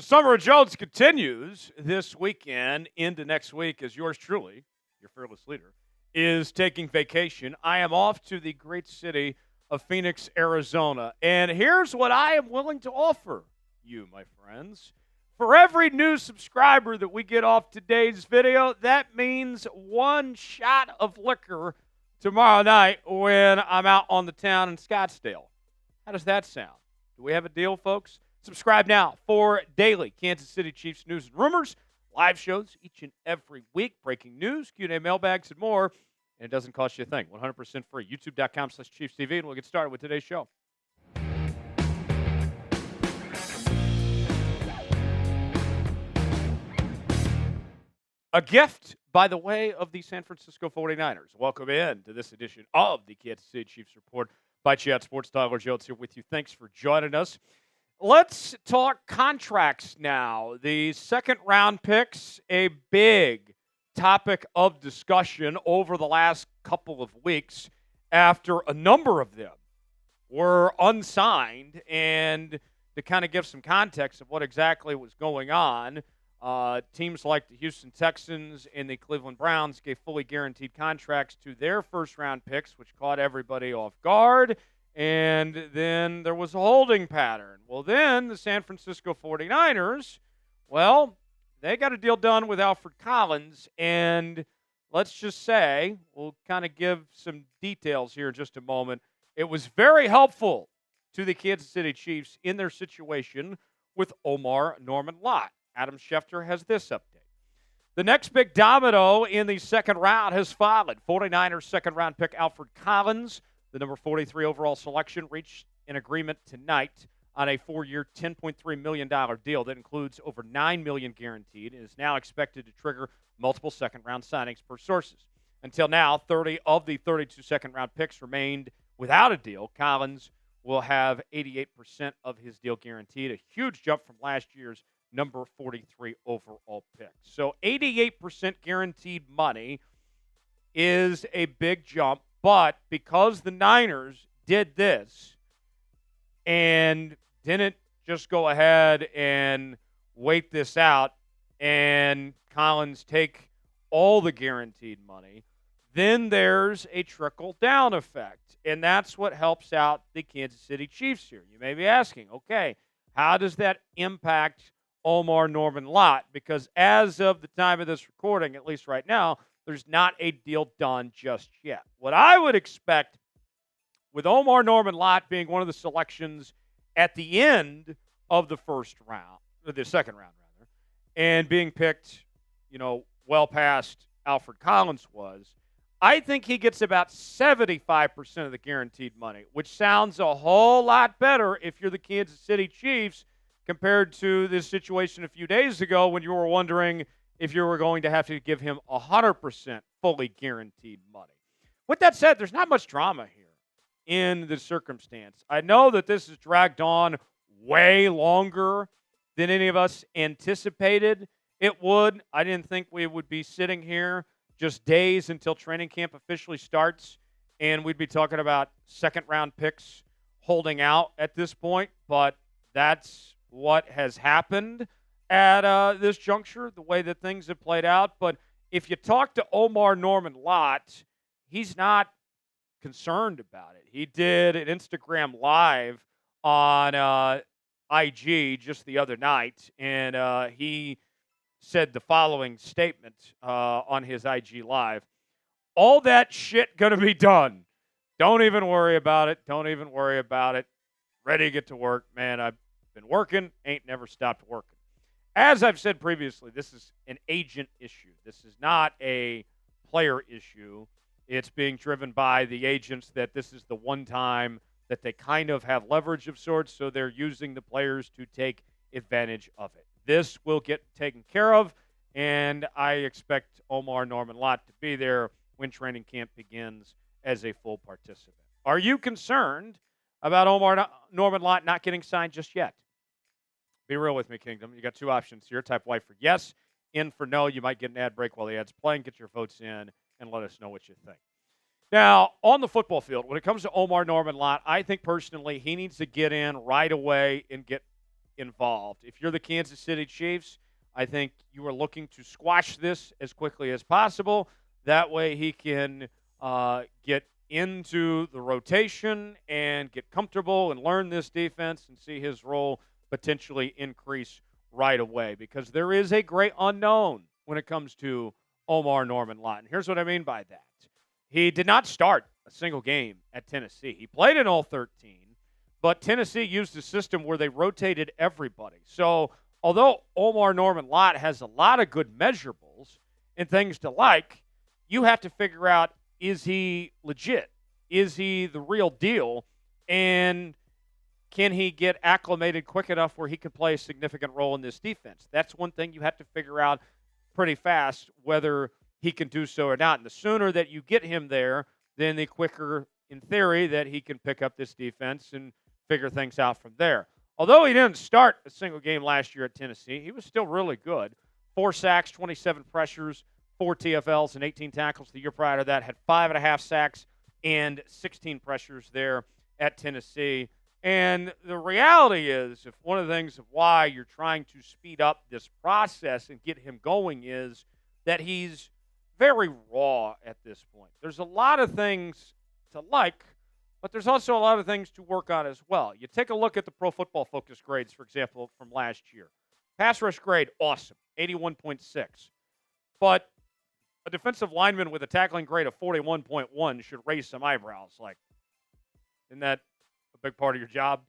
The Summer of Jones continues this weekend into next week as yours truly, your fearless leader, is taking vacation. I am off to the great city of Phoenix, Arizona. And here's what I am willing to offer you, my friends. For every new subscriber that we get off today's video, that means one shot of liquor tomorrow night when I'm out on the town in Scottsdale. How does that sound? Do we have a deal, folks? Subscribe now for daily Kansas City Chiefs news and rumors, live shows each and every week, breaking news, Q&A mailbags, and more. And it doesn't cost you a thing. 100% free. YouTube.com/ChiefsTV, and we'll get started with today's show. A gift, by the way, of the San Francisco 49ers. Welcome in to this edition of the Kansas City Chiefs Report by Chat Sports. Tyler Jones here with you. Thanks for joining us. Let's talk contracts now. The second-round picks, a big topic of discussion over the last couple of weeks after a number of them were unsigned. And to kind of give some context of what exactly was going on, teams like the Houston Texans and the Cleveland Browns gave fully guaranteed contracts to their first-round picks, which caught everybody off guard. And then there was a holding pattern. Well, then the San Francisco 49ers, they got a deal done with Alfred Collins. And let's just say, we'll kind of give some details here in just a moment. It was very helpful to the Kansas City Chiefs in their situation with Omarr Norman-Lott. Adam Schefter has this update. The next big domino in the second round has fallen. 49ers second-round pick Alfred Collins, the number 43 overall selection, reached an agreement tonight on a 4-year, $10.3 million deal that includes over $9 million guaranteed and is now expected to trigger multiple second-round signings per sources. Until now, 30 of the 32 second-round picks remained without a deal. Collins will have 88% of his deal guaranteed, a huge jump from last year's number 43 overall pick. So 88% guaranteed money is a big jump. But because the Niners did this and didn't just go ahead and wait this out and Collins take all the guaranteed money, then there's a trickle-down effect. And that's what helps out the Kansas City Chiefs here. You may be asking, okay, how does that impact Omarr Norman-Lott? Because as of the time of this recording, at least right now, there's not a deal done just yet. What I would expect with Omarr Norman-Lott being one of the selections at the end of the first round, or the second round rather, and being picked, well past Alfred Collins was, I think he gets about 75% of the guaranteed money, which sounds a whole lot better if you're the Kansas City Chiefs compared to this situation a few days ago when you were wondering if you were going to have to give him 100% fully guaranteed money. With that said, there's not much drama here in the circumstance. I know that this has dragged on way longer than any of us anticipated it would. I didn't think we would be sitting here just days until training camp officially starts, and we'd be talking about second-round picks holding out at this point, but that's what has happened at this juncture, the way that things have played out. But if you talk to Omarr Norman-Lott, he's not concerned about it. He did an Instagram Live on IG just the other night, and he said the following statement on his IG Live. All that shit going to be done. Don't even worry about it. Don't even worry about it. Ready to get to work. Man, I've been working. Ain't never stopped working. As I've said previously, this is an agent issue. This is not a player issue. It's being driven by the agents that this is the one time that they kind of have leverage of sorts, so they're using the players to take advantage of it. This will get taken care of, and I expect Omarr Norman-Lott to be there when training camp begins as a full participant. Are you concerned about Omarr Norman-Lott not getting signed just yet? Be real with me, Kingdom. You got two options here. Type Y for yes, in for no. You might get an ad break while the ad's playing. Get your votes in and let us know what you think. Now, on the football field, when it comes to Omarr Norman-Lott, I think personally he needs to get in right away and get involved. If you're the Kansas City Chiefs, I think you are looking to squash this as quickly as possible. That way he can get into the rotation and get comfortable and learn this defense and see his role potentially increase right away, because there is a great unknown when it comes to Omarr Norman-Lott. And here's what I mean by that. He did not start a single game at Tennessee. He played in all 13, but Tennessee used a system where they rotated everybody. So although Omarr Norman-Lott has a lot of good measurables and things to like, you have to figure out, is he legit? Is he the real deal? And can he get acclimated quick enough where he can play a significant role in this defense? That's one thing you have to figure out pretty fast, whether he can do so or not. And the sooner that you get him there, then the quicker, in theory, that he can pick up this defense and figure things out from there. Although he didn't start a single game last year at Tennessee, he was still really good. 4 sacks, 27 pressures, 4 TFLs, and 18 tackles. The year prior to that, had 5.5 sacks and 16 pressures there at Tennessee. And the reality is, if one of the things of why you're trying to speed up this process and get him going is that he's very raw at this point. There's a lot of things to like, but there's also a lot of things to work on as well. You take a look at the Pro Football Focus grades, for example, from last year. Pass rush grade, awesome, 81.6. But a defensive lineman with a tackling grade of 41.1 should raise some eyebrows. Like, isn't that a big part of your job?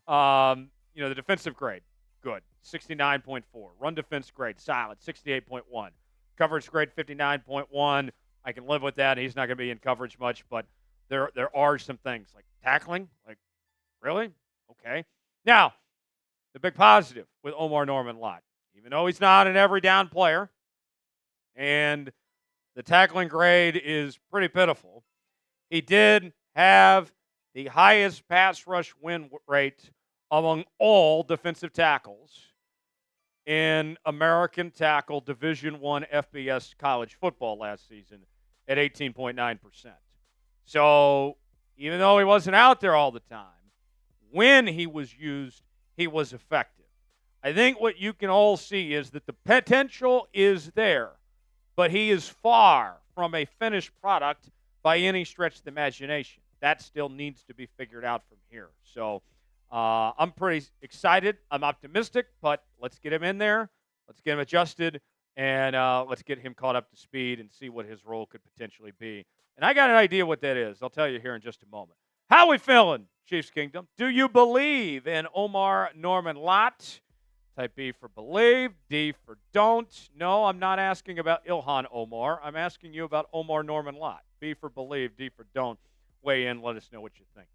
The defensive grade, good, 69.4. Run defense grade, solid, 68.1. Coverage grade, 59.1. I can live with that. He's not going to be in coverage much, but there are some things like tackling. Like, really? Okay. Now, the big positive with Omarr Norman-Lott, even though he's not an every down player, and the tackling grade is pretty pitiful, he did have the highest pass rush win rate among all defensive tackles in American Tackle Division I FBS college football last season at 18.9%. So even though he wasn't out there all the time, when he was used, he was effective. I think what you can all see is that the potential is there, but he is far from a finished product by any stretch of the imagination. That still needs to be figured out from here. So I'm pretty excited. I'm optimistic, but let's get him in there. Let's get him adjusted, and let's get him caught up to speed and see what his role could potentially be. And I got an idea what that is. I'll tell you here in just a moment. How we feeling, Chiefs Kingdom? Do you believe in Omarr Norman-Lott? Type B for believe, D for don't. No, I'm not asking about Ilhan Omar. I'm asking you about Omarr Norman-Lott. B for believe, D for don't. Weigh in, let us know what you think.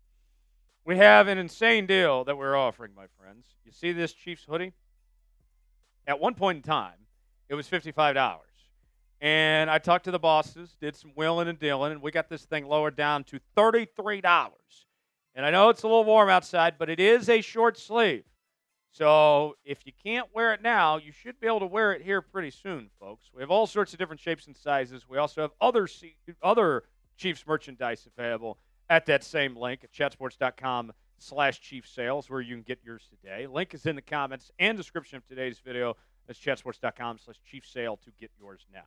We have an insane deal that we're offering, my friends. You see this Chiefs hoodie? At one point in time, it was $55. And I talked to the bosses, did some wheeling and dealing, and we got this thing lowered down to $33. And I know it's a little warm outside, but it is a short sleeve. So if you can't wear it now, you should be able to wear it here pretty soon, folks. We have all sorts of different shapes and sizes. We also have other Chiefs merchandise available at that same link at chatsports.com/Chiefs sales, where you can get yours today. Link is in the comments and description of today's video. That's chatsports.com/Chiefs sale to get yours now.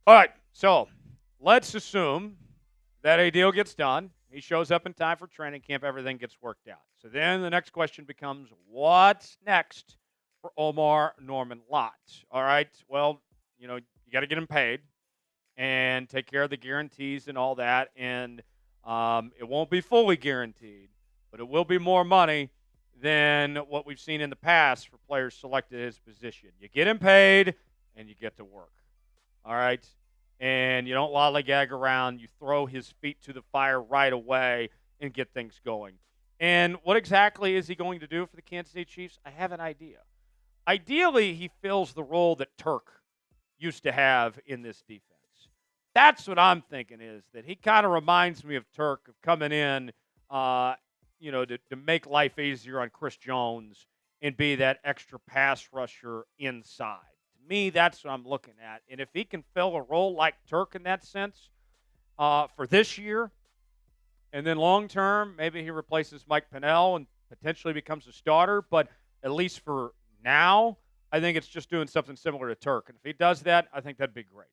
All right, so let's assume that a deal gets done. He shows up in time for training camp. Everything gets worked out. So then the next question becomes, what's next for Omarr Norman-Lott? All right, well, you got to get him paid and take care of the guarantees and all that. And it won't be fully guaranteed, but it will be more money than what we've seen in the past for players selected at his position. You get him paid, and you get to work. All right? And you don't lollygag around. You throw his feet to the fire right away and get things going. And what exactly is he going to do for the Kansas City Chiefs? I have an idea. Ideally, he fills the role that Turk used to have in this defense. That's what I'm thinking, is that he kind of reminds me of Turk, of coming in, to make life easier on Chris Jones and be that extra pass rusher inside. To me, that's what I'm looking at. And if he can fill a role like Turk in that sense for this year, and then long term, maybe he replaces Mike Pennell and potentially becomes a starter, but at least for now, I think it's just doing something similar to Turk. And if he does that, I think that'd be great.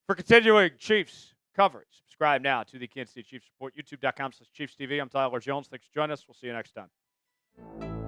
For continuing Chiefs coverage, subscribe now to the Kansas City Chiefs Report, youtube.com/ChiefsTV. I'm Tyler Jones. Thanks for joining us. We'll see you next time.